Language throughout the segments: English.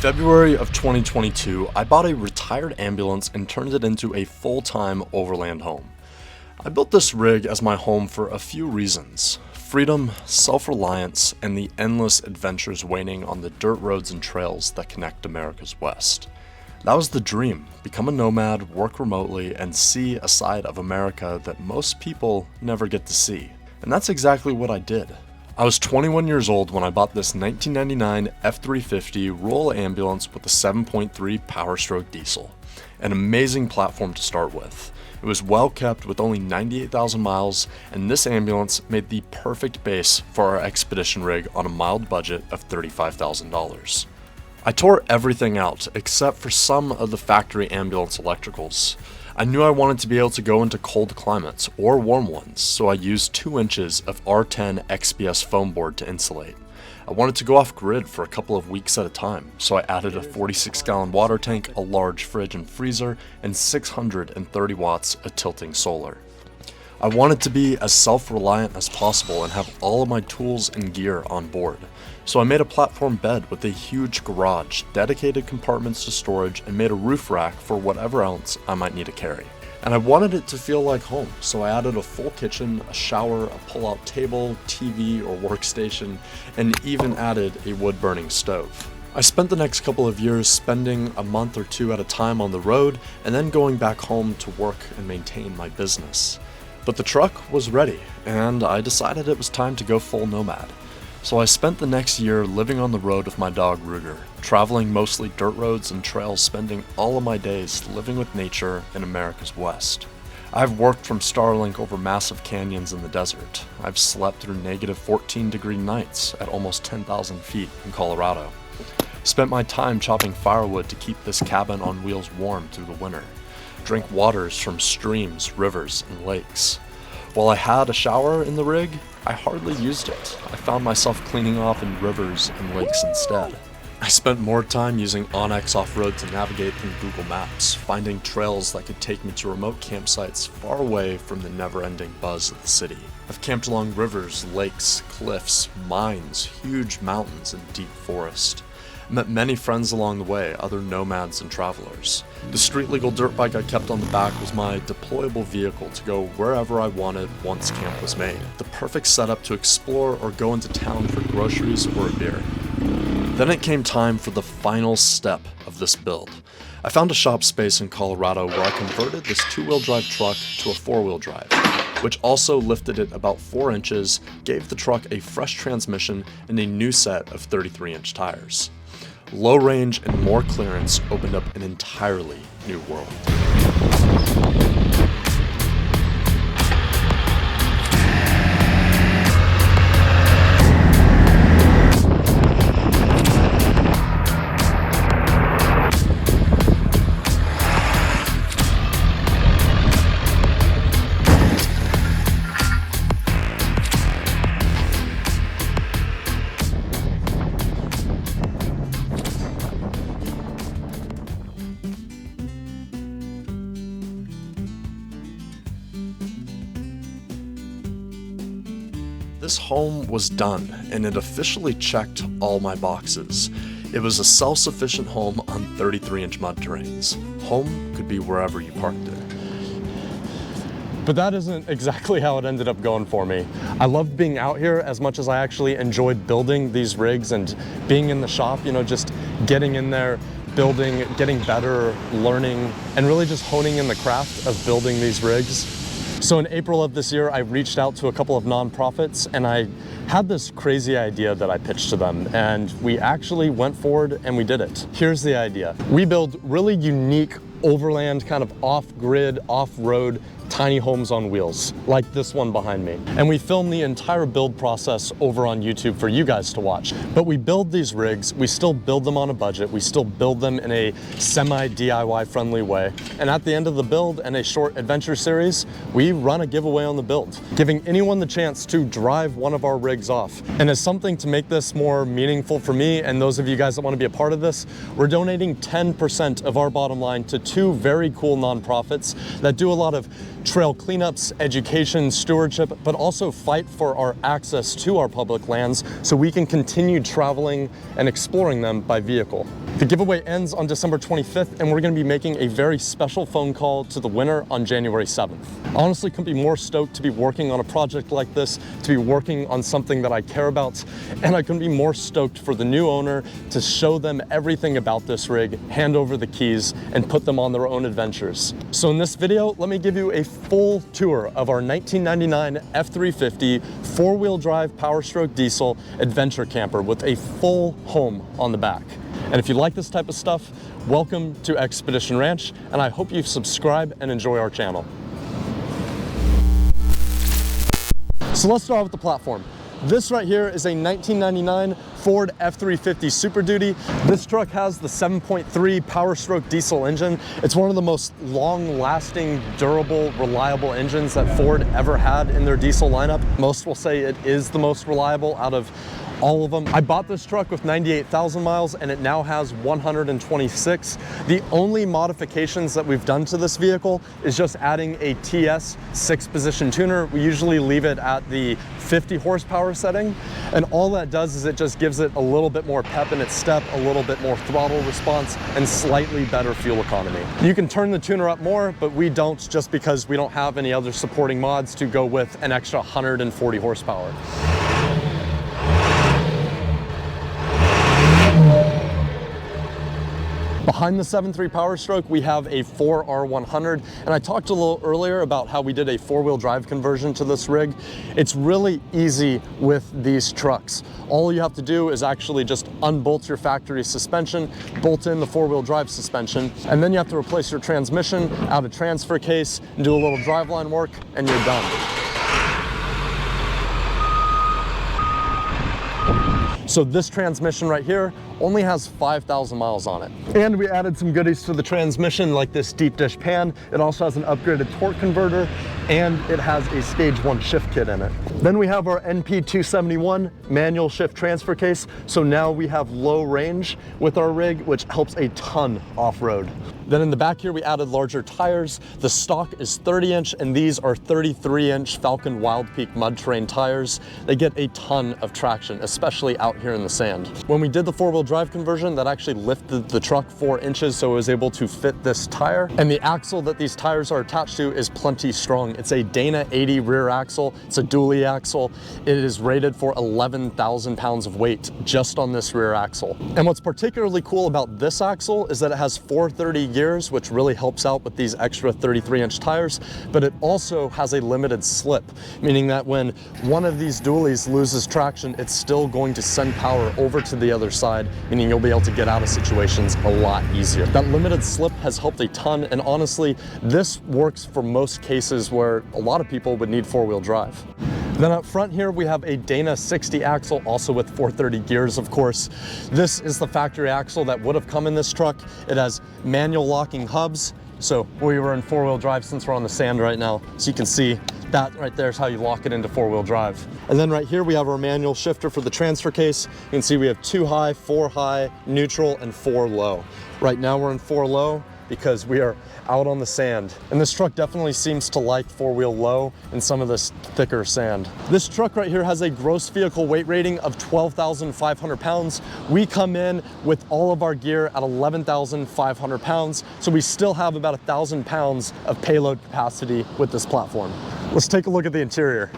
February of 2022, I bought a retired ambulance and turned it into a full-time overland home. I built this rig as my home for a few reasons: freedom, self-reliance, and the endless adventures waiting on the dirt roads and trails that connect America's West. That was the dream: become a nomad, work remotely, and see a side of America that most people never get to see. And that's exactly what I did. I was 21 years old when I bought this 1999 F350 rural ambulance with a 7.3 Power Stroke diesel. An amazing platform to start with. It was well kept with only 98,000 miles, and this ambulance made the perfect base for our expedition rig on a mild budget of $35,000. I tore everything out except for some of the factory ambulance electricals. I knew I wanted to be able to go into cold climates or warm ones, so I used 2 inches of R10 XPS foam board to insulate. I wanted to go off grid for a couple of weeks at a time, so I added a 46-gallon water tank, a large fridge and freezer, and 630 watts of tilting solar. I wanted to be as self-reliant as possible and have all of my tools and gear on board. So I made a platform bed with a huge garage, dedicated compartments to storage, and made a roof rack for whatever else I might need to carry. And I wanted it to feel like home, so I added a full kitchen, a shower, a pull-out table, TV or workstation, and even added a wood-burning stove. I spent the next couple of years spending a month or two at a time on the road, and then going back home to work and maintain my business. But the truck was ready, and I decided it was time to go full nomad. So I spent the next year living on the road with my dog Ruger, traveling mostly dirt roads and trails, spending all of my days living with nature in America's West. I've worked from Starlink over massive canyons in the desert. I've slept through negative 14-degree nights at almost 10,000 feet in Colorado. Spent my time chopping firewood to keep this cabin on wheels warm through the winter. Drank waters from streams, rivers, and lakes. While I had a shower in the rig, I hardly used it. I found myself cleaning off in rivers and lakes instead. I spent more time using Onyx off-road to navigate than Google Maps, finding trails that could take me to remote campsites far away from the never-ending buzz of the city. I've camped along rivers, lakes, cliffs, mines, huge mountains, and deep forest. Met many friends along the way, other nomads and travelers. The street-legal dirt bike I kept on the back was my deployable vehicle to go wherever I wanted once camp was made. The perfect setup to explore or go into town for groceries or a beer. Then it came time for the final step of this build. I found a shop space in Colorado where I converted this 2-wheel drive truck to a 4-wheel drive, which also lifted it about 4 inches, gave the truck a fresh transmission, and a new set of 33-inch tires. Low range and more clearance opened up an entirely new world. This home was done, and it officially checked all my boxes. It was a self-sufficient home on 33-inch mud terrains. Home could be wherever you parked it. But that isn't exactly how it ended up going for me. I loved being out here as much as I actually enjoyed building these rigs and being in the shop, just getting in there, building, getting better, learning, and really just honing in the craft of building these rigs. So in April of this year, I reached out to a couple of nonprofits, and I had this crazy idea that I pitched to them, and we actually went forward and we did it. Here's the idea. We build really unique overland, kind of off-grid, off-road tiny homes on wheels, like this one behind me. And we film the entire build process over on YouTube for you guys to watch. But we build these rigs, we still build them on a budget, we still build them in a semi-DIY friendly way. And at the end of the build and a short adventure series, we run a giveaway on the build, giving anyone the chance to drive one of our rigs off. And as something to make this more meaningful for me and those of you guys that want to be a part of this, we're donating 10% of our bottom line to 2 very cool nonprofits that do a lot of trail cleanups, education, stewardship, but also fight for our access to our public lands so we can continue traveling and exploring them by vehicle. The giveaway ends on December 25th, and we're going to be making a very special phone call to the winner on January 7th. I honestly couldn't be more stoked to be working on a project like this, to be working on something that I care about, and I couldn't be more stoked for the new owner to show them everything about this rig, hand over the keys, and put them on their own adventures. So in this video, let me give you a full tour of our 1999 F350 four-wheel drive Power Stroke diesel adventure camper with a full home on the back. And if you like this type of stuff, welcome to Expedition Ranch, and I hope you subscribe and enjoy our channel. So let's start with the platform. This right here is a 1999 Ford F350 Super Duty. This truck has the 7.3 Power Stroke diesel engine. It's one of the most long-lasting, durable, reliable engines that Ford ever had in their diesel lineup. Most will say it is the most reliable out of all of them. I bought this truck with 98,000 miles and it now has 126. The only modifications that we've done to this vehicle is just adding a TS 6-position tuner. We usually leave it at the 50 horsepower setting, and all that does is it just gives it a little bit more pep in its step, a little bit more throttle response, and slightly better fuel economy. You can turn the tuner up more, but we don't, just because we don't have any other supporting mods to go with an extra 140 horsepower. Behind the 7.3 Power Stroke, we have a 4R100, and I talked a little earlier about how we did a four-wheel drive conversion to this rig. It's really easy with these trucks. All you have to do is actually just unbolt your factory suspension, bolt in the four-wheel drive suspension, and then you have to replace your transmission, add a transfer case, and do a little driveline work, and you're done. So this transmission right here only has 5,000 miles on it. And we added some goodies to the transmission, like this deep dish pan. It also has an upgraded torque converter, and it has a stage 1 shift kit in it. Then we have our NP271 manual shift transfer case. So now we have low range with our rig, which helps a ton off-road. Then in the back here, we added larger tires. The stock is 30-inch, and these are 33-inch Falcon Wild Peak mud terrain tires. They get a ton of traction, especially out here in the sand. When we did the four-wheel drive conversion, that actually lifted the truck 4 inches, so it was able to fit this tire. And the axle that these tires are attached to is plenty strong. It's a Dana 80 rear axle. It's a dually axle. It is rated for 11,000 pounds of weight just on this rear axle. And what's particularly cool about this axle is that it has 430 gears, which really helps out with these extra 33-inch tires, but it also has a limited slip, meaning that when one of these dualies loses traction, it's still going to send power over to the other side, meaning you'll be able to get out of situations a lot easier. That limited slip has helped a ton, and honestly, this works for most cases where a lot of people would need four-wheel drive. Then up front here, we have a Dana 60 axle, also with 430 gears, of course. This is the factory axle that would have come in this truck. It has manual locking hubs. So we were in four-wheel drive since we're on the sand right now. So you can see that right there is how you lock it into four-wheel drive. And then right here, we have our manual shifter for the transfer case. You can see we have 2 high, 4 high, neutral, and 4 low. Right now we're in 4 low because we are out on the sand. And this truck definitely seems to like 4-wheel low and some of this thicker sand. This truck right here has a gross vehicle weight rating of 12,500 pounds. We come in with all of our gear at 11,500 pounds. So we still have about 1,000 pounds of payload capacity with this platform. Let's take a look at the interior.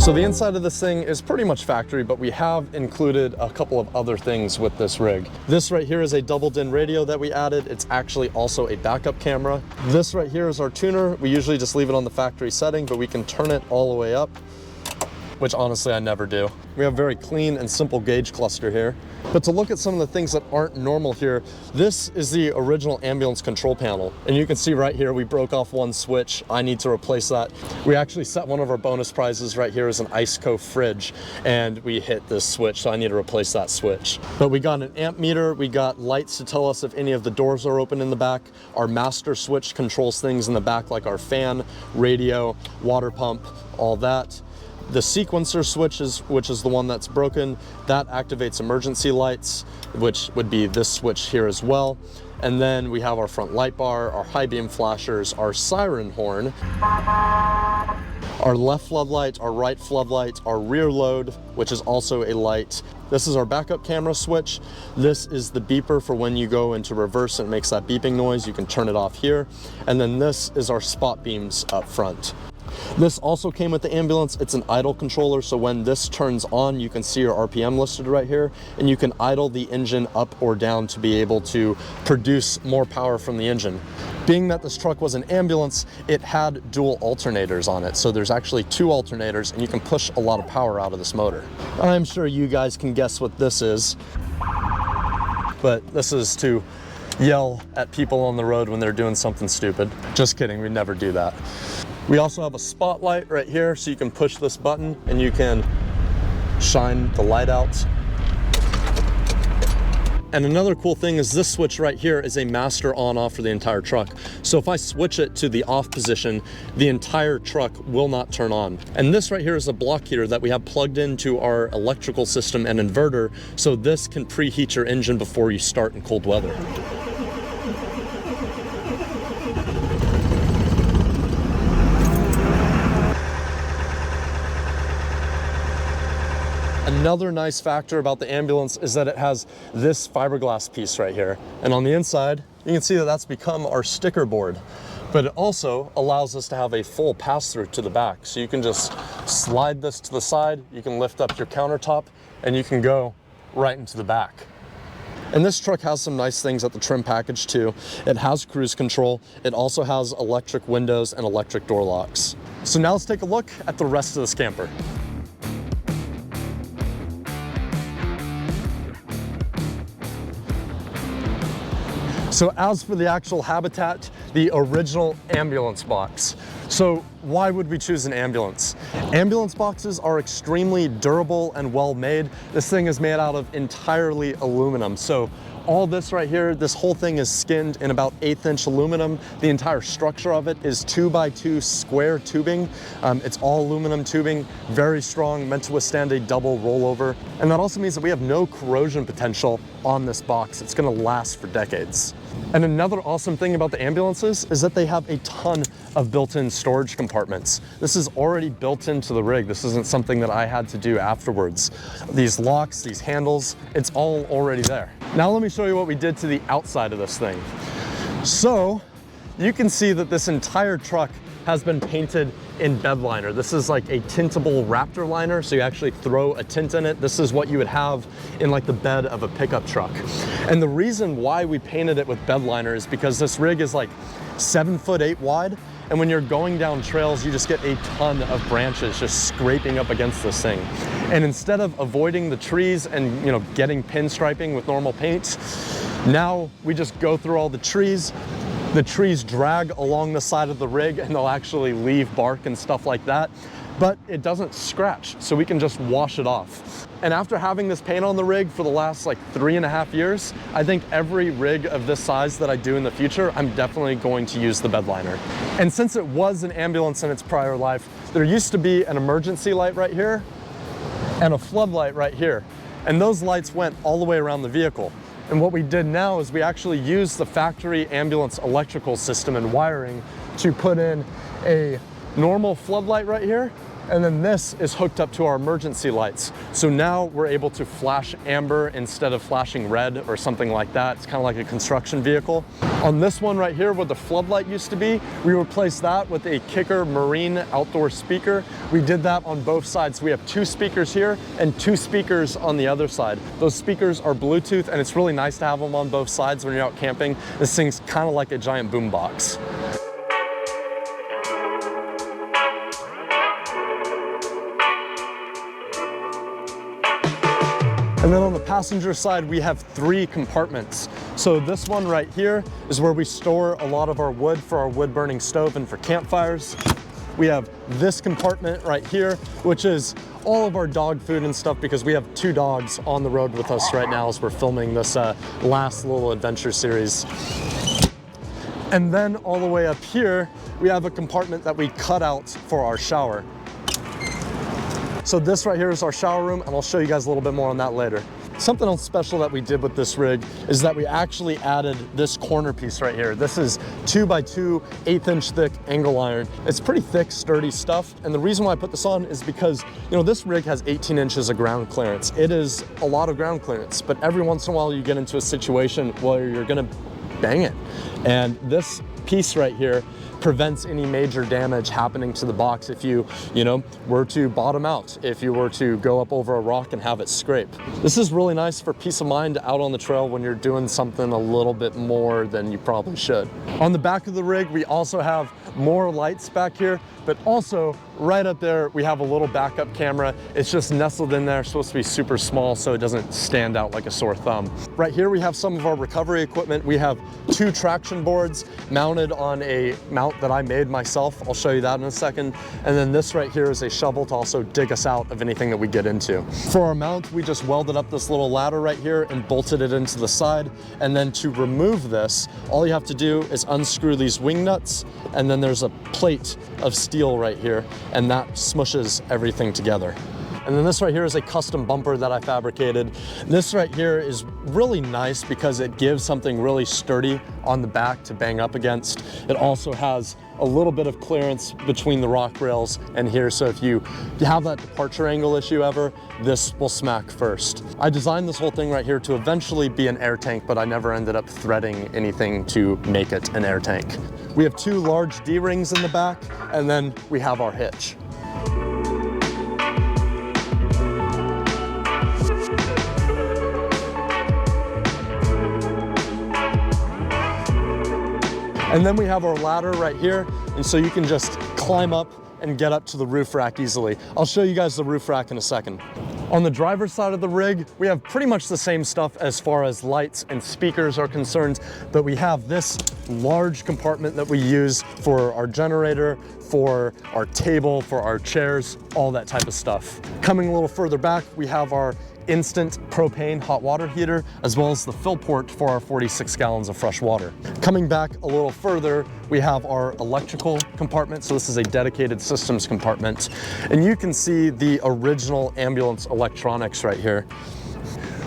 So the inside of this thing is pretty much factory, but we have included a couple of other things with this rig. This right here is a double din radio that we added. It's actually also a backup camera. This right here is our tuner. We usually just leave it on the factory setting, but we can turn it all the way up. which honestly I never do. We have a very clean and simple gauge cluster here. But to look at some of the things that aren't normal here, this is the original ambulance control panel. And you can see right here, we broke off one switch. I need to replace that. We actually set one of our bonus prizes right here as an Iceco fridge, and we hit this switch, so I need to replace that switch. But we got an amp meter, we got lights to tell us if any of the doors are open in the back. Our master switch controls things in the back like our fan, radio, water pump, all that. The sequencer switch, which is the one that's broken, that activates emergency lights, which would be this switch here as well. And then we have our front light bar, our high beam flashers, our siren horn, our left floodlight, our right floodlight, our rear load, which is also a light. This is our backup camera switch. This is the beeper for when you go into reverse and it makes that beeping noise. You can turn it off here. And then this is our spot beams up front. This also came with the ambulance. It's an idle controller, so when this turns on, you can see your RPM listed right here, and you can idle the engine up or down to be able to produce more power from the engine. Being that this truck was an ambulance, it had dual alternators on it, so there's actually 2 alternators, and you can push a lot of power out of this motor. I'm sure you guys can guess what this is, but this is to yell at people on the road when they're doing something stupid. Just kidding, we never do that. We also have a spotlight right here, so you can push this button and you can shine the light out. And another cool thing is this switch right here is a master on-off for the entire truck. So if I switch it to the off position, the entire truck will not turn on. And this right here is a block heater that we have plugged into our electrical system and inverter, so this can preheat your engine before you start in cold weather. Another nice factor about the ambulance is that it has this fiberglass piece right here. And on the inside, you can see that that's become our sticker board. But it also allows us to have a full pass-through to the back. So you can just slide this to the side, you can lift up your countertop, and you can go right into the back. And this truck has some nice things at the trim package too. It has cruise control. It also has electric windows and electric door locks. So now let's take a look at the rest of this camper. So as for the actual habitat, the original ambulance box. So why would we choose an ambulance? Ambulance boxes are extremely durable and well made. This thing is made out of entirely aluminum. So all this right here, this whole thing is skinned in about 1/8" aluminum. The entire structure of it is 2x2 square tubing. It's all aluminum tubing, very strong, meant to withstand a double rollover. And that also means that we have no corrosion potential on this box. It's gonna last for decades. And another awesome thing about the ambulances is that they have a ton of built-in storage compartments. This is already built into the rig. This isn't something that I had to do afterwards. These locks, these handles, it's all already there. Now let me show you what we did to the outside of this thing. So you can see that this entire truck has been painted in bed liner. This is like a tintable Raptor liner, so you actually throw a tint in it. This is what you would have in like the bed of a pickup truck. And the reason why we painted it with bed liner is because this rig is like 7'8" wide, and when you're going down trails, you just get a ton of branches just scraping up against this thing. And instead of avoiding the trees and getting pinstriping with normal paint, now we just go through all the trees. The trees drag along the side of the rig and they'll actually leave bark and stuff like that, but it doesn't scratch, so we can just wash it off. And after having this paint on the rig for the last like 3.5 years, I think every rig of this size that I do in the future, I'm definitely going to use the bed liner. And since it was an ambulance in its prior life, there used to be an emergency light right here and a floodlight right here. And those lights went all the way around the vehicle. And what we did now is we actually used the factory ambulance electrical system and wiring to put in a normal floodlight right here, and then this is hooked up to our emergency lights. So now we're able to flash amber instead of flashing red or something like that. It's kind of like a construction vehicle. On this one right here where the floodlight used to be, we replaced that with a Kicker Marine outdoor speaker. We did that on both sides. We have 2 speakers here and 2 speakers on the other side. Those speakers are Bluetooth, and it's really nice to have them on both sides when you're out camping. This thing's kind of like a giant boombox. And then on the passenger side, we have 3 compartments. So this one right here is where we store a lot of our wood for our wood burning stove and for campfires. We have this compartment right here, which is all of our dog food and stuff, because we have 2 dogs on the road with us right now as we're filming this last little adventure series. And then all the way up here, we have a compartment that we cut out for our shower. So this right here is our shower room, and I'll show you guys a little bit more on that later. Something else special that we did with this rig is that we actually added this corner piece right here. This is 2x2, 1/8" thick angle iron. It's pretty thick, sturdy stuff. And the reason why I put this on is because, you know, this rig has 18 inches of ground clearance. It is a lot of ground clearance, but every once in a while you get into a situation where you're gonna bang it. And this piece right here prevents any major damage happening to the box if you were to bottom out, if you were to go up over a rock and have it scrape. This is really nice for peace of mind out on the trail when you're doing something a little bit more than you probably should. On the back of the rig, we also have more lights back here, but also right up there, we have a little backup camera. It's just nestled in there, supposed to be super small so it doesn't stand out like a sore thumb. Right here, we have some of our recovery equipment. We have 2 traction boards mounted on a mount that I made myself. I'll show you that in a second. And then this right here is a shovel to also dig us out of anything that we get into. For our mount, we just welded up this little ladder right here and bolted it into the side. And then to remove this, all you have to do is unscrew these wing nuts, and then there's a plate of steel right here, and that smushes everything together. And then this right here is a custom bumper that I fabricated. This right here is really nice because it gives something really sturdy on the back to bang up against. It also has a little bit of clearance between the rock rails and here, so if you have that departure angle issue ever, this will smack first. I designed this whole thing right here to eventually be an air tank, but I never ended up threading anything to make it an air tank. We have 2 large D-rings in the back, and then we have our hitch. And then we have our ladder right here, and so you can just climb up and get up to the roof rack easily. I'll show you guys the roof rack in a second. On the driver's side of the rig, we have pretty much the same stuff as far as lights and speakers are concerned, but we have this large compartment that we use for our generator, for our table, for our chairs, all that type of stuff. Coming a little further back, we have our instant propane hot water heater, as well as the fill port for our 46 gallons of fresh water. Coming back a little further, we have our electrical compartment. So this is a dedicated systems compartment. And you can see the original ambulance electronics right here.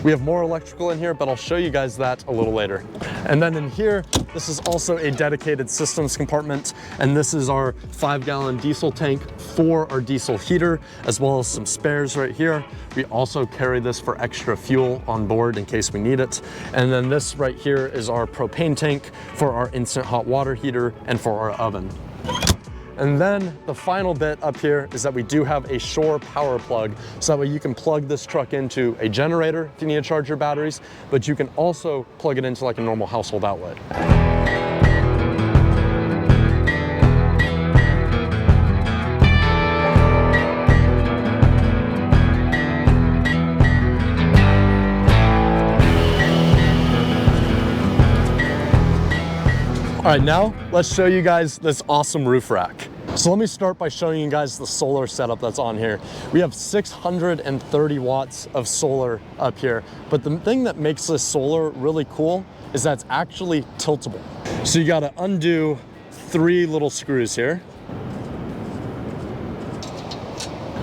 We have more electrical in here, but I'll show you guys that a little later. And then in here, this is also a dedicated systems compartment, and this is our 5-gallon diesel tank for our diesel heater, as well as some spares right here. We also carry this for extra fuel on board in case we need it. And then this right here is our propane tank for our instant hot water heater and for our oven. And then the final bit up here is that we do have a shore power plug, so that way you can plug this truck into a generator if you need to charge your batteries, but you can also plug it into like a normal household outlet. All right, now let's show you guys this awesome roof rack. So let me start by showing you guys the solar setup that's on here. We have 630 watts of solar up here, but the thing that makes this solar really cool is that it's actually tiltable. So you gotta undo 3 little screws here.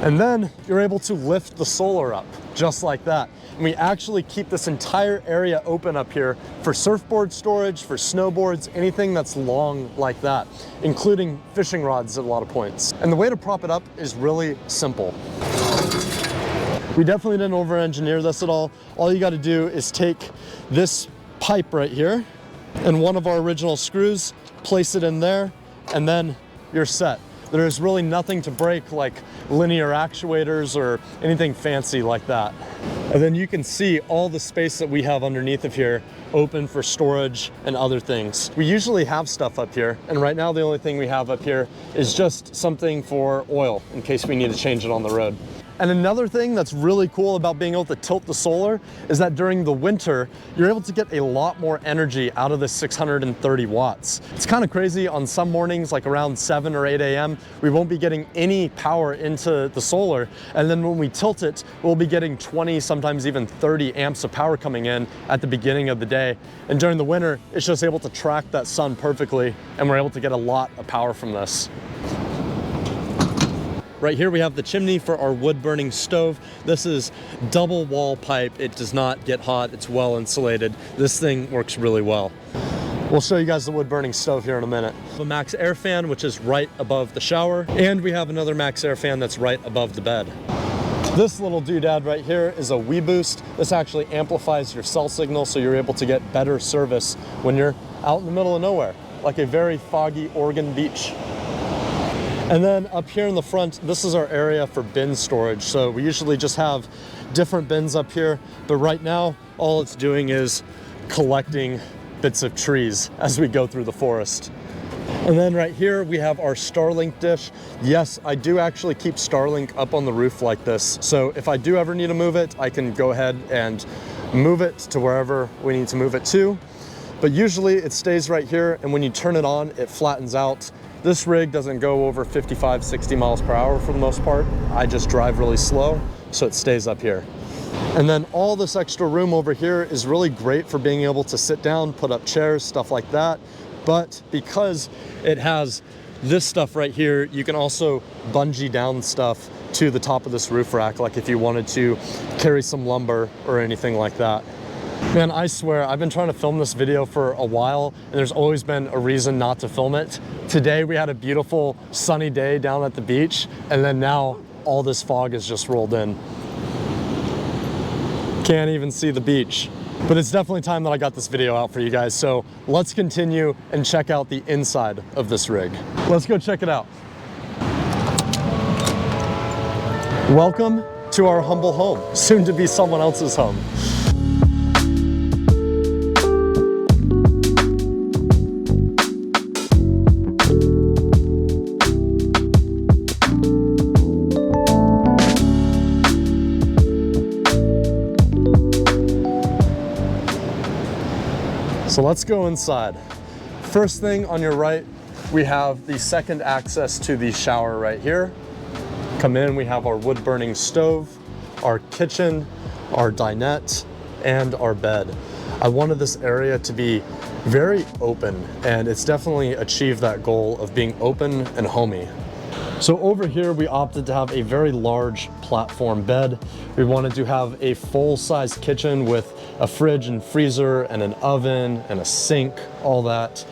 And then you're able to lift the solar up just like that. And we actually keep this entire area open up here for surfboard storage, for snowboards, anything that's long like that, including fishing rods at a lot of points. And the way to prop it up is really simple. We definitely didn't over-engineer this at all. All you gotta do is take this pipe right here and one of our original screws, place it in there, and then you're set. There's really nothing to break like linear actuators or anything fancy like that. And then you can see all the space that we have underneath of here open for storage and other things. We usually have stuff up here, and right now the only thing we have up here is just something for oil in case we need to change it on the road. And another thing that's really cool about being able to tilt the solar is that during the winter, you're able to get a lot more energy out of the 630 watts. It's kind of crazy. On some mornings, like around 7 or 8 a.m., we won't be getting any power into the solar. And then when we tilt it, we'll be getting 20, sometimes even 30 amps of power coming in at the beginning of the day. And during the winter, it's just able to track that sun perfectly, and we're able to get a lot of power from this. Right here we have the chimney for our wood burning stove. This is double wall pipe. It does not get hot. It's well insulated. This thing works really well. We'll show you guys the wood burning stove here in a minute. A max air fan, which is right above the shower. And we have another max air fan that's right above the bed. This little doodad right here is a WeBoost. This actually amplifies your cell signal so you're able to get better service when you're out in the middle of nowhere, like a very foggy Oregon beach. And then up here in the front, this is our area for bin storage. So we usually just have different bins up here, but right now, all it's doing is collecting bits of trees as we go through the forest. And then right here, we have our Starlink dish. Yes, I do actually keep Starlink up on the roof like this. So if I do ever need to move it, I can go ahead and move it to wherever we need to move it to. But usually it stays right here, and when you turn it on, it flattens out. This rig doesn't go over 55, 60 miles per hour for the most part. I just drive really slow, so it stays up here. And then all this extra room over here is really great for being able to sit down, put up chairs, stuff like that. But because it has this stuff right here, you can also bungee down stuff to the top of this roof rack, like if you wanted to carry some lumber or anything like that. Man, I swear, I've been trying to film this video for a while, and there's always been a reason not to film it. Today, we had a beautiful sunny day down at the beach, and then now all this fog has just rolled in. Can't even see the beach. But it's definitely time that I got this video out for you guys, so let's continue and check out the inside of this rig. Let's go check it out. Welcome to our humble home, soon to be someone else's home. So let's go inside. First thing on your right, we have the second access to the shower right here. Come in, we have our wood burning stove, our kitchen, our dinette, and our bed. I wanted this area to be very open, and it's definitely achieved that goal of being open and homey. So over here, we opted to have a very large platform bed. We wanted to have a full-size kitchen with a fridge and freezer and an oven and a sink, all that.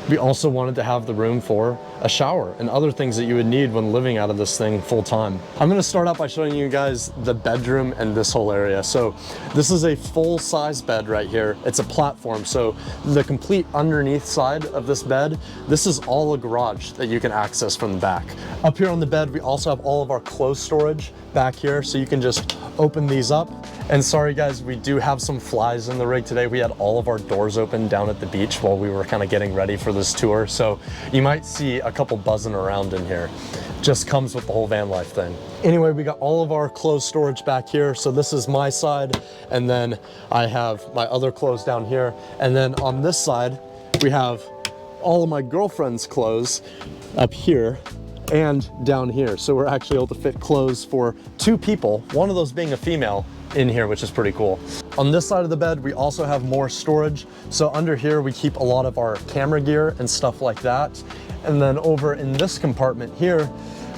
We also wanted to have the room for a shower and other things that you would need when living out of this thing full time. I'm gonna start out by showing you guys the bedroom and this whole area. So this is a full-size bed right here. It's a platform, so the complete underneath side of this bed, this is all a garage that you can access from the back. Up here on the bed, we also have all of our clothes storage back here, so you can just open these up. And sorry guys, we do have some flies in the rig today. We had all of our doors open down at the beach while we were kind of getting ready for this tour. So you might see a couple buzzing around in here. Just comes with the whole van life thing. Anyway, we got all of our clothes storage back here. So this is my side, and then I have my other clothes down here. And then on this side, we have all of my girlfriend's clothes up here and down here. So we're actually able to fit clothes for 2 people, one of those being a female, in here, which is pretty cool. On this side of the bed, we also have more storage. So under here, we keep a lot of our camera gear and stuff like that. And then over in this compartment here,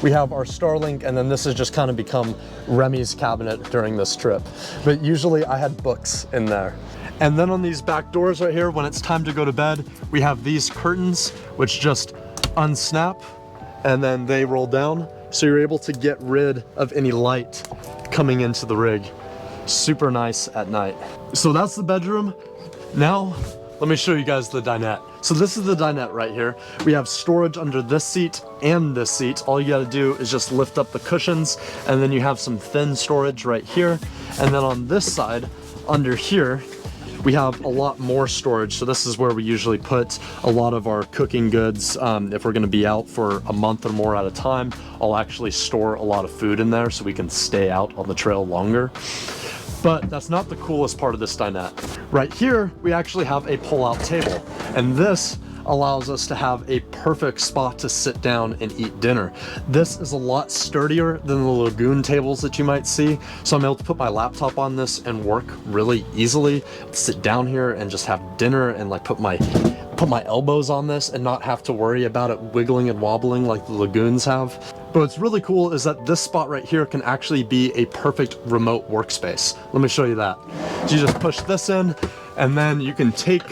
we have our Starlink, and then this has just kind of become Remy's cabinet during this trip. But usually I had books in there. And then on these back doors right here, when it's time to go to bed, we have these curtains, which just unsnap, and then they roll down. So you're able to get rid of any light coming into the rig. Super nice at night. So that's the bedroom. Now, let me show you guys the dinette. So this is the dinette right here. We have storage under this seat and this seat. All you gotta do is just lift up the cushions, and then you have some thin storage right here. And then on this side, under here, we have a lot more storage. So this is where we usually put a lot of our cooking goods. If we're gonna be out for a month or more at a time, I'll actually store a lot of food in there so we can stay out on the trail longer. But that's not the coolest part of this dinette. Right here, we actually have a pull-out table, and this allows us to have a perfect spot to sit down and eat dinner. This is a lot sturdier than the lagoon tables that you might see, so I'm able to put my laptop on this and work really easily, sit down here and just have dinner and like put my elbows on this and not have to worry about it wiggling and wobbling like the lagoons have. But what's really cool is that this spot right here can actually be a perfect remote workspace. Let me show you that. So you just push this in, and then you can take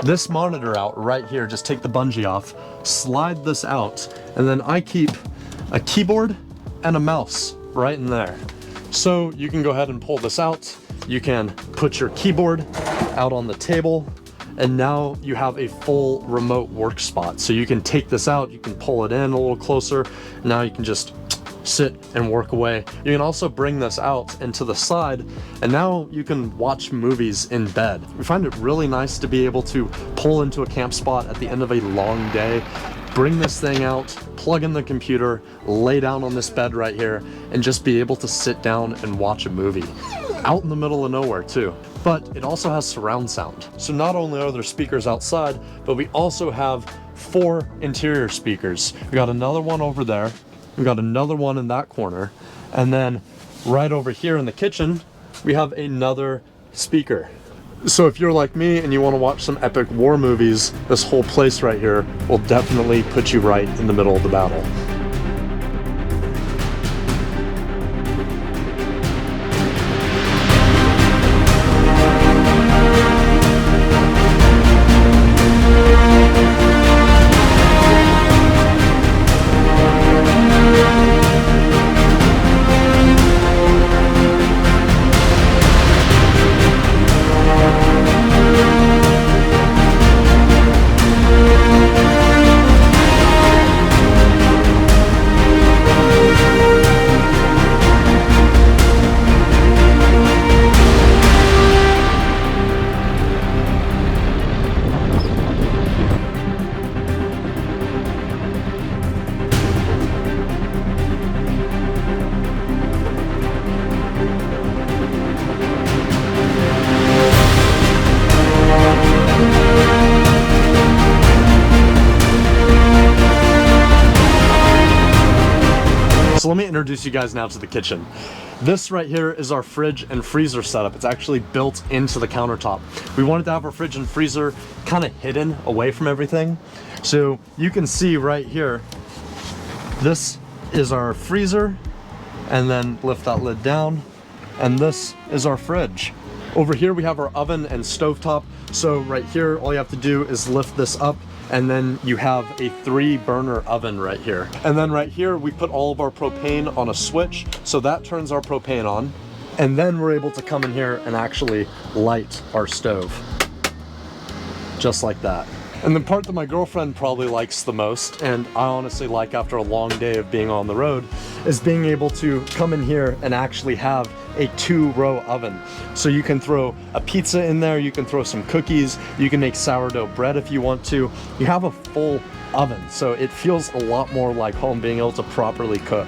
this monitor out right here, just take the bungee off, slide this out, and then I keep a keyboard and a mouse right in there. So you can go ahead and pull this out, you can put your keyboard out on the table, and now you have a full remote work spot. So you can take this out, you can pull it in a little closer, now you can just sit and work away. You can also bring this out into the side, and now you can watch movies in bed. We find it really nice to be able to pull into a camp spot at the end of a long day, bring this thing out, plug in the computer, lay down on this bed right here, and just be able to sit down and watch a movie. Out in the middle of nowhere too. But it also has surround sound. So not only are there speakers outside, but we also have 4 interior speakers. We got another one over there, we got another one in that corner, and then right over here in the kitchen, we have another speaker. So if you're like me and you want to watch some epic war movies, this whole place right here will definitely put you right in the middle of the battle. So let me introduce you guys now to the kitchen. This right here is our fridge and freezer setup. It's actually built into the countertop. We wanted to have our fridge and freezer kind of hidden away from everything. So you can see right here, this is our freezer, and then lift that lid down, and this is our fridge. Over here we have our oven and stovetop. So right here, all you have to do is lift this up, and then you have a 3-burner oven right here. And then right here, we put all of our propane on a switch, so that turns our propane on. And then we're able to come in here and actually light our stove. Just like that. And the part that my girlfriend probably likes the most, and I honestly like after a long day of being on the road, is being able to come in here and actually have a 2-row oven. So you can throw a pizza in there, you can throw some cookies, you can make sourdough bread if you want to. You have a full oven, so it feels a lot more like home, being able to properly cook.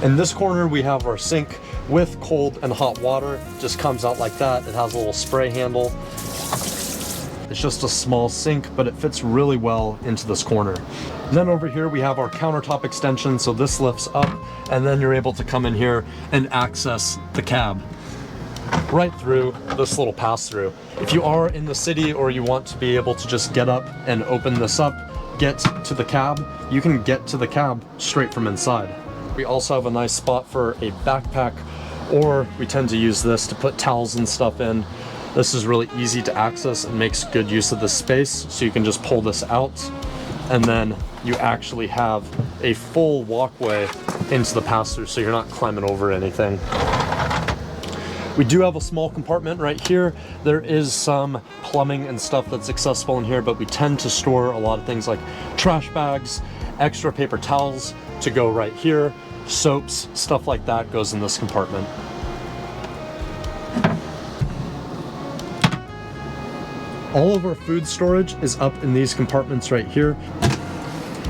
In this corner, we have our sink with cold and hot water. Just comes out like that. It has a little spray handle. It's just a small sink, but it fits really well into this corner. And then over here we have our countertop extension, so this lifts up, and then you're able to come in here and access the cab right through this little pass-through. If you are in the city or you want to be able to just get up and open this up, get to the cab, you can get to the cab straight from inside. We also have a nice spot for a backpack, or we tend to use this to put towels and stuff in. This is really easy to access and makes good use of the space, so you can just pull this out, and then you actually have a full walkway into the pass-through, so you're not climbing over anything. We do have a small compartment right here. There is some plumbing and stuff that's accessible in here, but we tend to store a lot of things like trash bags, extra paper towels to go right here, soaps, stuff like that goes in this compartment. All of our food storage is up in these compartments right here.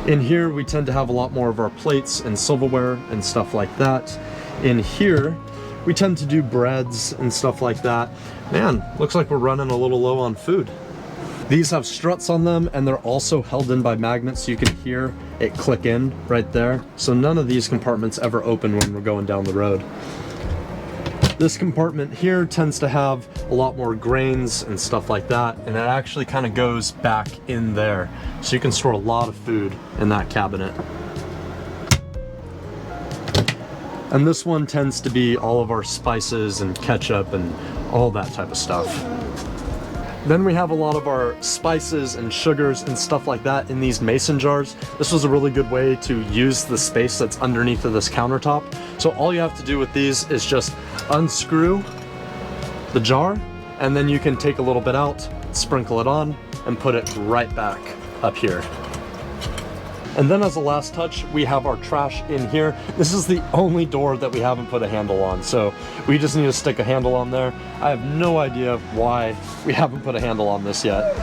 In here, we tend to have a lot more of our plates and silverware and stuff like that. In here, we tend to do breads and stuff like that. Man, looks like we're running a little low on food. These have struts on them, and they're also held in by magnets, so you can hear it click in right there. So none of these compartments ever open when we're going down the road. This compartment here tends to have a lot more grains and stuff like that, and it actually kind of goes back in there. So you can store a lot of food in that cabinet. And this one tends to be all of our spices and ketchup and all that type of stuff. Then we have a lot of our spices and sugars and stuff like that in these mason jars. This was a really good way to use the space that's underneath of this countertop. So all you have to do with these is just unscrew the jar, and then you can take a little bit out, sprinkle it on, and put it right back up here. And then as a last touch, we have our trash in here. This is the only door that we haven't put a handle on, so we just need to stick a handle on there. I have no idea why we haven't put a handle on this yet.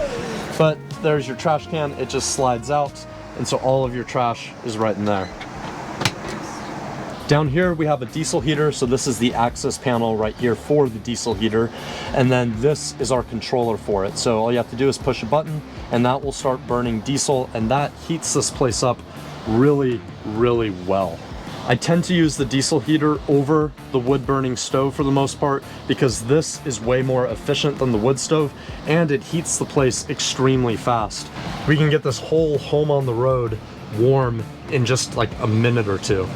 But there's your trash can, it just slides out, and so all of your trash is right in there. Down here we have a diesel heater, so this is the access panel right here for the diesel heater, and then this is our controller for it. So all you have to do is push a button and that will start burning diesel, and that heats this place up really, really well. I tend to use the diesel heater over the wood burning stove for the most part because this is way more efficient than the wood stove, and it heats the place extremely fast. We can get this whole home on the road warm in just like a minute or two.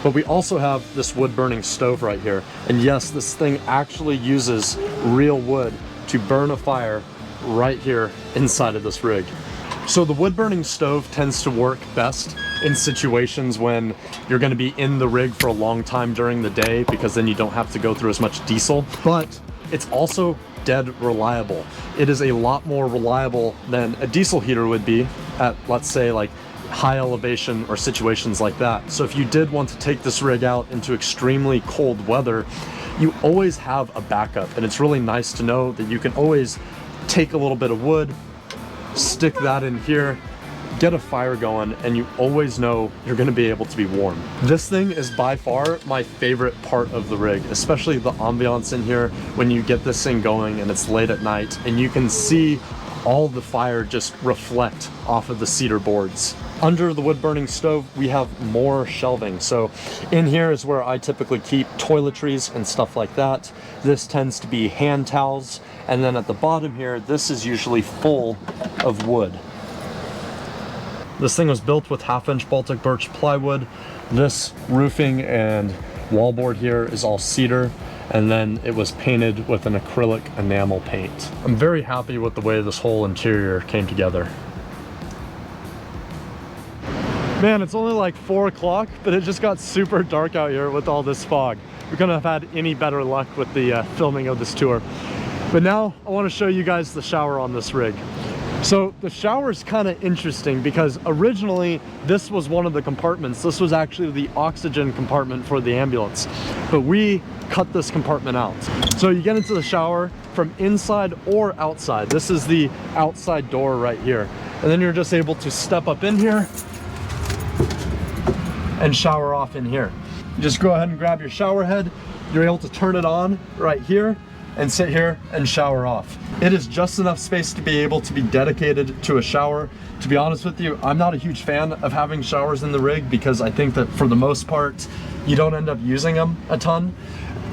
But we also have this wood burning stove right here. And yes, this thing actually uses real wood to burn a fire right here inside of this rig. So the wood burning stove tends to work best in situations when you're gonna be in the rig for a long time during the day, because then you don't have to go through as much diesel, but it's also dead reliable. It is a lot more reliable than a diesel heater would be at, let's say, like high elevation or situations like that. So if you did want to take this rig out into extremely cold weather, you always have a backup, and it's really nice to know that you can always take a little bit of wood, stick that in here, get a fire going, and you always know you're going to be able to be warm. This thing is by far my favorite part of the rig, especially the ambiance in here when you get this thing going and it's late at night and you can see all the fire just reflect off of the cedar boards. Under the wood burning stove, we have more shelving. So in here is where I typically keep toiletries and stuff like that. This tends to be hand towels. And then at the bottom here, this is usually full of wood. This thing was built with 1/2-inch Baltic birch plywood. This roofing and wallboard here is all cedar, and then it was painted with an acrylic enamel paint. I'm very happy with the way this whole interior came together. Man, it's only like 4 o'clock, but it just got super dark out here with all this fog. We couldn't have had any better luck with the filming of this tour. But now I want to show you guys the shower on this rig. So the shower is kind of interesting because originally this was one of the compartments. This was actually the oxygen compartment for the ambulance, but we cut this compartment out. So you get into the shower from inside or outside. This is the outside door right here. And then you're just able to step up in here and shower off in here. You just go ahead and grab your shower head. You're able to turn it on right here and sit here and shower off. It is just enough space to be able to be dedicated to a shower. To be honest with you, I'm not a huge fan of having showers in the rig because I think that for the most part, you don't end up using them a ton.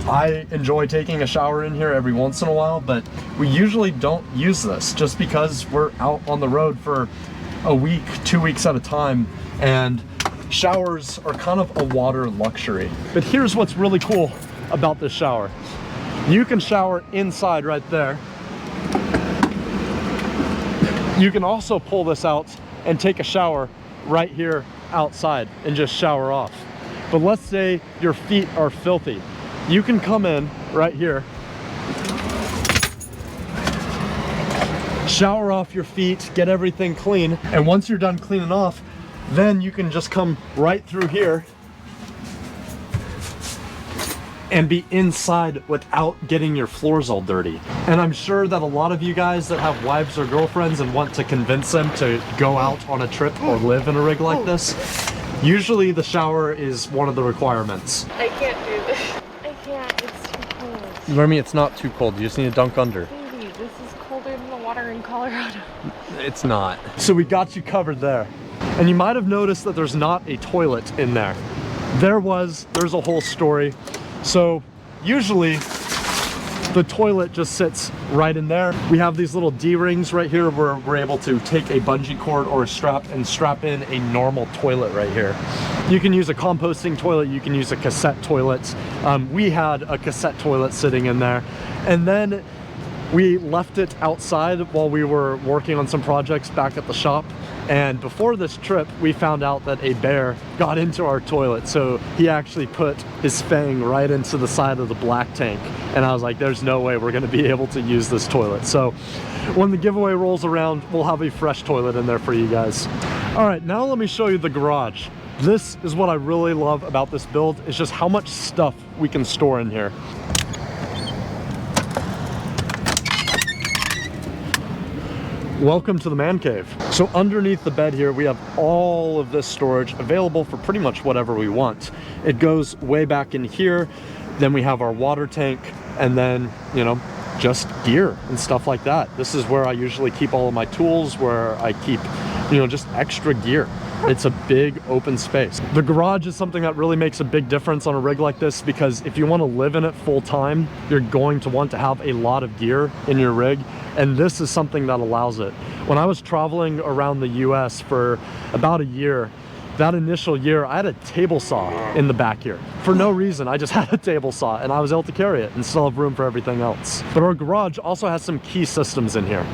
I enjoy taking a shower in here every once in a while, but we usually don't use this just because we're out on the road for a week, 2 weeks at a time, and showers are kind of a water luxury. But here's what's really cool about this shower. You can shower inside right there. You can also pull this out and take a shower right here outside and just shower off. But let's say your feet are filthy. You can come in right here, shower off your feet, get everything clean, and once you're done cleaning off, then you can just come right through here and be inside without getting your floors all dirty. And I'm sure that a lot of you guys that have wives or girlfriends and want to convince them to go out on a trip or live in a rig like this, usually the shower is one of the requirements. I can't do this. I can't, it's too cold. Remy, it's not too cold, you just need to dunk under. Baby, this is colder than the water in Colorado. It's not. So we got you covered there. And you might have noticed that there's not a toilet in there. There's a whole story. So usually the toilet just sits right in there. We have these little D-rings right here where we're able to take a bungee cord or a strap and strap in a normal toilet right here. You can use a composting toilet, you can use a cassette toilet. We had a cassette toilet sitting in there. And then we left it outside while we were working on some projects back at the shop. And before this trip, we found out that a bear got into our toilet. So he actually put his fang right into the side of the black tank. And I was like, there's no way we're gonna be able to use this toilet. So when the giveaway rolls around, we'll have a fresh toilet in there for you guys. All right, now let me show you the garage. This is what I really love about this build, is just how much stuff we can store in here. Welcome to the man cave. So underneath the bed here, we have all of this storage available for pretty much whatever we want. It goes way back in here. Then we have our water tank, and then, you know, just gear and stuff like that. This is where I usually keep all of my tools, where I keep, you know, just extra gear. It's a big open space. The garage is something that really makes a big difference on a rig like this, because if you want to live in it full time, you're going to want to have a lot of gear in your rig, and this is something that allows it. When I was traveling around the US for about a year, that initial year, I had a table saw in the back here. For no reason, I just had a table saw and I was able to carry it and still have room for everything else. But our garage also has some key systems in here.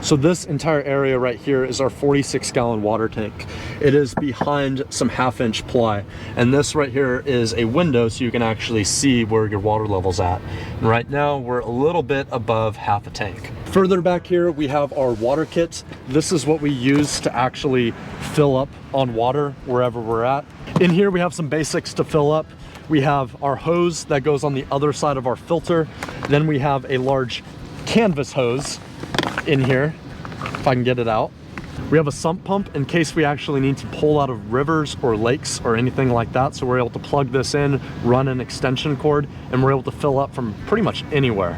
So this entire area right here is our 46-gallon water tank. It is behind some 1/2-inch ply. And this right here is a window so you can actually see where your water level's at. And right now we're a little bit above half a tank. Further back here, we have our water kit. This is what we use to actually fill up on water wherever we're at. In here, we have some basics to fill up. We have our hose that goes on the other side of our filter. Then we have a large canvas hose in here, if I can get it out. We have a sump pump in case we actually need to pull out of rivers or lakes or anything like that. So we're able to plug this in, run an extension cord, and we're able to fill up from pretty much anywhere.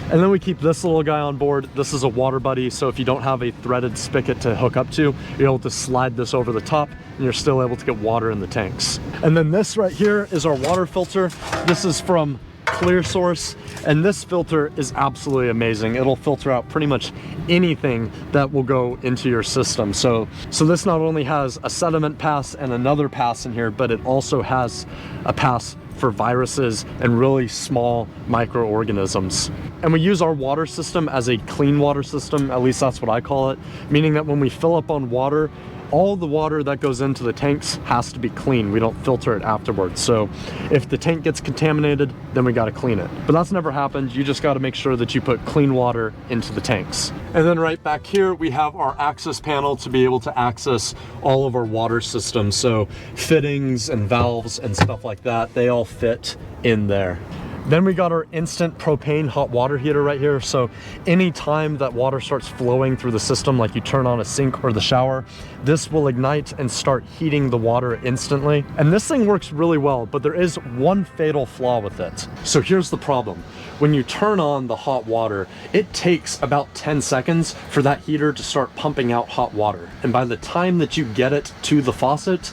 And then we keep this little guy on board. This is a water buddy, so if you don't have a threaded spigot to hook up to, you're able to slide this over the top and you're still able to get water in the tanks. And then this right here is our water filter. This is from Clear Source, and this filter is absolutely amazing. It'll filter out pretty much anything that will go into your system. So this not only has a sediment pass and another pass in here, but it also has a pass for viruses and really small microorganisms. And we use our water system as a clean water system, at least that's what I call it, meaning that when we fill up on water, all the water that goes into the tanks has to be clean. We don't filter it afterwards. So if the tank gets contaminated, then we gotta clean it. But that's never happened. You just gotta make sure that you put clean water into the tanks. And then right back here, we have our access panel to be able to access all of our water systems. So fittings and valves and stuff like that, they all fit in there. Then we got our instant propane hot water heater right here. So anytime that water starts flowing through the system, like you turn on a sink or the shower, this will ignite and start heating the water instantly. And this thing works really well, but there is one fatal flaw with it. So here's the problem. When you turn on the hot water, it takes about 10 seconds for that heater to start pumping out hot water. And by the time that you get it to the faucet,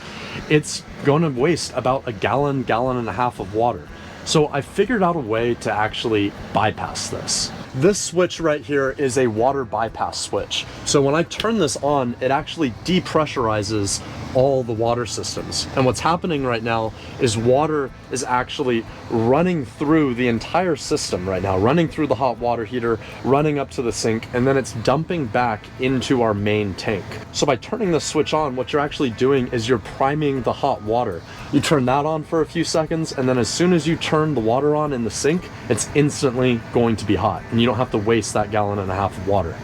it's going to waste about a gallon, gallon and a half of water. So I figured out a way to actually bypass this. This switch right here is a water bypass switch. So when I turn this on, it actually depressurizes all the water systems. And what's happening right now is water is actually running through the entire system right now, running through the hot water heater, running up to the sink, and then it's dumping back into our main tank. So by turning this switch on, what you're actually doing is you're priming the hot water. You turn that on for a few seconds, and then as soon as you turn the water on in the sink, it's instantly going to be hot, and you don't have to waste that gallon and a half of water.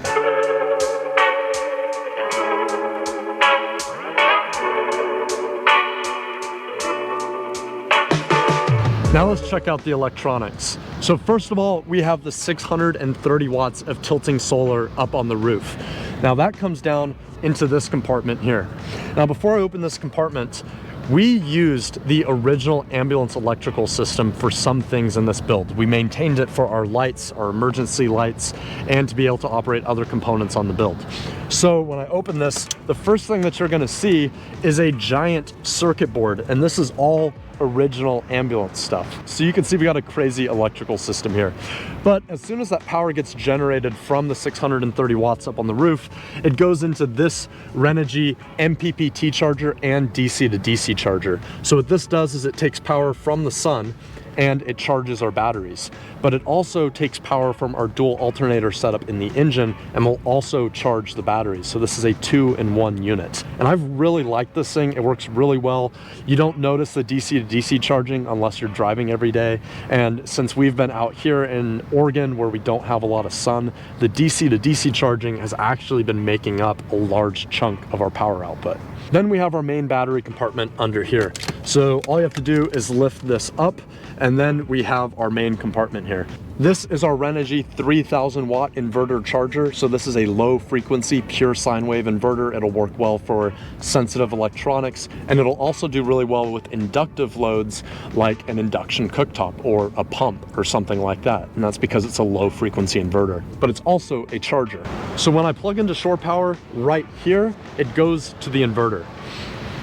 Now let's check out the electronics. So first of all, we have the 630 watts of tilting solar up on the roof. Now that comes down into this compartment here. Now before I open this compartment, we used the original ambulance electrical system for some things in this build. We maintained it for our lights, our emergency lights, and to be able to operate other components on the build. So when I open this, the first thing that you're gonna see is a giant circuit board, and this is all original ambulance stuff. So you can see we got a crazy electrical system here. But as soon as that power gets generated from the 630 watts up on the roof, it goes into this Renogy MPPT charger and DC to DC charger. So what this does is it takes power from the sun and it charges our batteries. But it also takes power from our dual alternator setup in the engine and will also charge the batteries. So this is a 2-in-1 unit. And I've really liked this thing. It works really well. You don't notice the DC to DC charging unless you're driving every day. And since we've been out here in Oregon where we don't have a lot of sun, the DC to DC charging has actually been making up a large chunk of our power output. Then we have our main battery compartment under here. So all you have to do is lift this up, and then we have our main compartment here. This is our Renogy 3000 watt inverter charger. So this is a low frequency pure sine wave inverter. It'll work well for sensitive electronics, and it'll also do really well with inductive loads like an induction cooktop or a pump or something like that. And that's because it's a low frequency inverter, but it's also a charger. So when I plug into shore power right here, it goes to the inverter.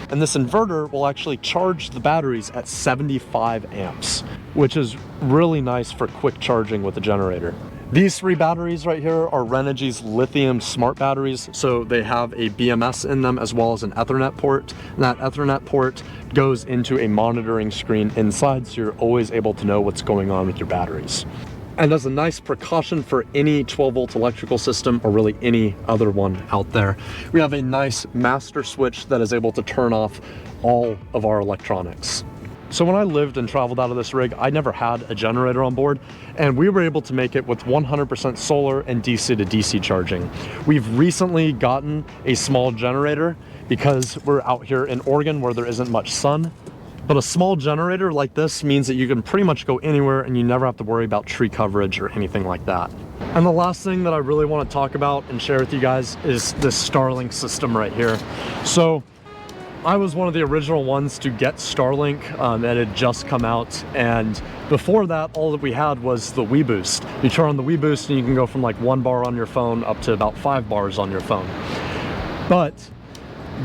And this inverter will actually charge the batteries at 75 amps, which is really nice for quick charging with the generator. These three batteries right here are Renogy's lithium smart batteries. So they have a BMS in them as well as an Ethernet port. And that Ethernet port goes into a monitoring screen inside, so you're always able to know what's going on with your batteries. And as a nice precaution for any 12-volt electrical system, or really any other one out there, we have a nice master switch that is able to turn off all of our electronics. So when I lived and traveled out of this rig, I never had a generator on board, and we were able to make it with 100% solar and DC to DC charging. We've recently gotten a small generator because we're out here in Oregon where there isn't much sun. But a small generator like this means that you can pretty much go anywhere and you never have to worry about tree coverage or anything like that. And the last thing that I really want to talk about and share with you guys is this Starlink system right here. So I was one of the original ones to get Starlink. It had just come out, and before that all that we had was the WeBoost. You turn on the WeBoost and you can go from like 1 bar on your phone up to about 5 bars on your phone. But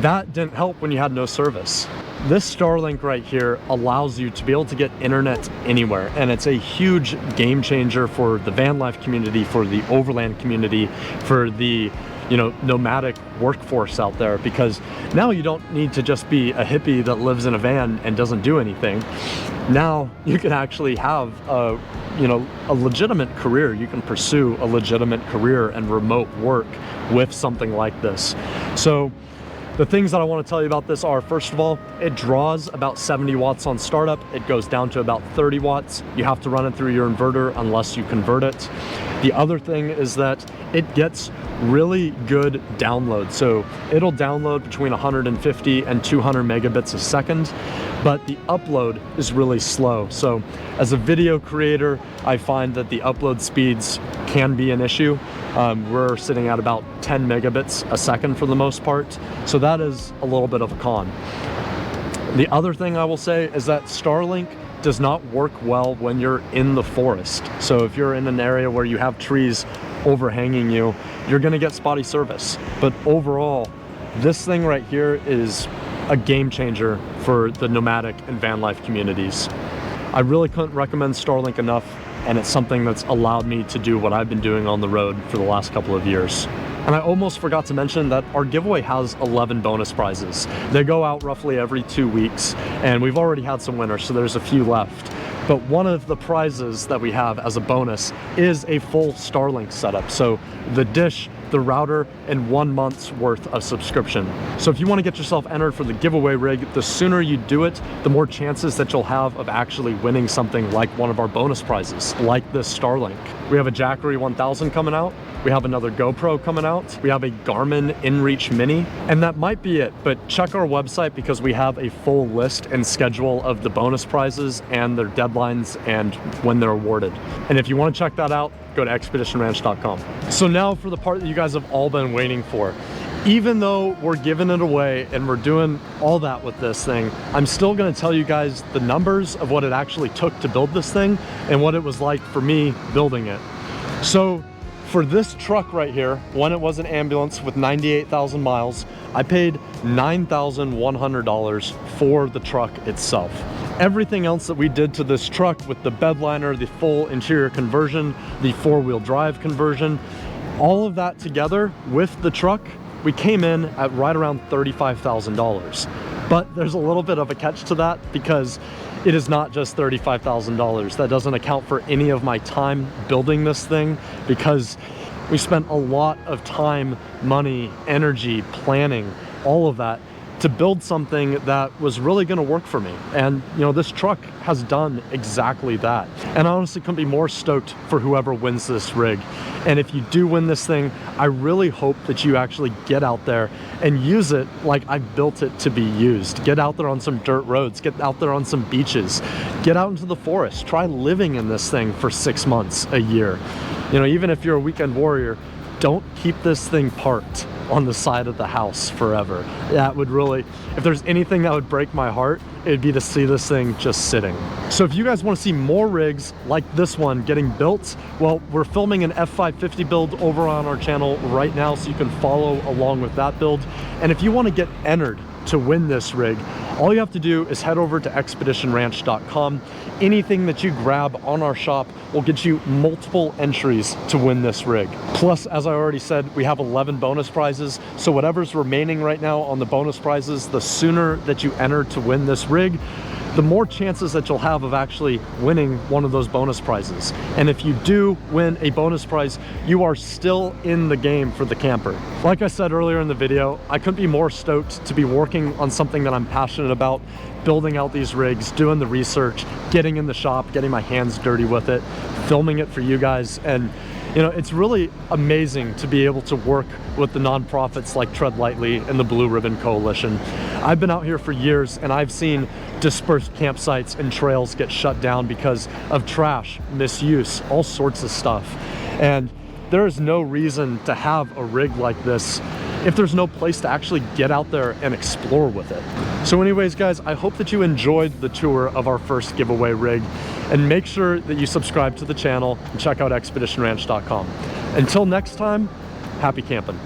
that didn't help when you had no service. This Starlink right here allows you to be able to get internet anywhere, and it's a huge game changer for the van life community, for the overland community, for the nomadic workforce out there, because now you don't need to just be a hippie that lives in a van and doesn't do anything. Now you can actually have a legitimate career. You can pursue a legitimate career and remote work with something like this. So the things that I want to tell you about this are, first of all, it draws about 70 watts on startup. It goes down to about 30 watts. You have to run it through your inverter unless you convert it. The other thing is that it gets really good download. So it'll download between 150 and 200 megabits a second, but the upload is really slow. So as a video creator, I find that the upload speeds can be an issue. We're sitting at about 10 megabits a second for the most part. So that is a little bit of a con. The other thing I will say is that Starlink does not work well when you're in the forest. So if you're in an area where you have trees overhanging you, you're gonna get spotty service. But overall, this thing right here is a game changer for the nomadic and van life communities. I really couldn't recommend Starlink enough, and it's something that's allowed me to do what I've been doing on the road for the last couple of years. And I almost forgot to mention that our giveaway has 11 bonus prizes. They go out roughly every 2 weeks, and we've already had some winners, so there's a few left. But one of the prizes that we have as a bonus is a full Starlink setup. So the dish, the router, and 1 month's worth of subscription. So if you want to get yourself entered for the giveaway rig, the sooner you do it, the more chances that you'll have of actually winning something like one of our bonus prizes, like this Starlink. We have a Jackery 1000 coming out. We have another GoPro coming out. We have a Garmin InReach Mini, and that might be it. But check our website because we have a full list and schedule of the bonus prizes and their deadlines and when they're awarded. And if you want to check that out, go to expeditionranch.com. So now for the part that you guys have all been waiting for. Even though we're giving it away and we're doing all that with this thing, I'm still gonna tell you guys the numbers of what it actually took to build this thing and what it was like for me building it. So for this truck right here, when it was an ambulance with 98,000 miles, I paid $9,100 for the truck itself. Everything else that we did to this truck with the bed liner, the full interior conversion, the four-wheel drive conversion, all of that together with the truck, we came in at right around $35,000. But there's a little bit of a catch to that because it is not just $35,000. That doesn't account for any of my time building this thing because we spent a lot of time, money, energy, planning, all of that to build something that was really going to work for me. And you know, this truck has done exactly that. And I honestly couldn't be more stoked for whoever wins this rig. And if you do win this thing, I really hope that you actually get out there and use it like I built it to be used. Get out there on some dirt roads, get out there on some beaches, get out into the forest, try living in this thing for 6 months, a year. You know, even if you're a weekend warrior, don't keep this thing parked on the side of the house forever. That would really, if there's anything that would break my heart, it'd be to see this thing just sitting. So if you guys want to see more rigs like this one getting built, well, we're filming an F350 build over on our channel right now, so you can follow along with that build. And if you want to get entered to win this rig, all you have to do is head over to expeditionranch.com. Anything that you grab on our shop will get you multiple entries to win this rig. Plus, as I already said, we have 11 bonus prizes. So whatever's remaining right now on the bonus prizes, the sooner that you enter to win this rig, the more chances that you'll have of actually winning one of those bonus prizes. And if you do win a bonus prize, you are still in the game for the camper. Like I said earlier in the video, I couldn't be more stoked to be working on something that I'm passionate about, building out these rigs, doing the research, getting in the shop, getting my hands dirty with it, filming it for you guys. And you know, it's really amazing to be able to work with the nonprofits like Tread Lightly and the Blue Ribbon Coalition. I've been out here for years and I've seen dispersed campsites and trails get shut down because of trash, misuse, all sorts of stuff. And there is no reason to have a rig like this if there's no place to actually get out there and explore with it. So anyways, guys, I hope that you enjoyed the tour of our first giveaway rig, and make sure that you subscribe to the channel and check out expeditionranch.com. Until next time, happy camping.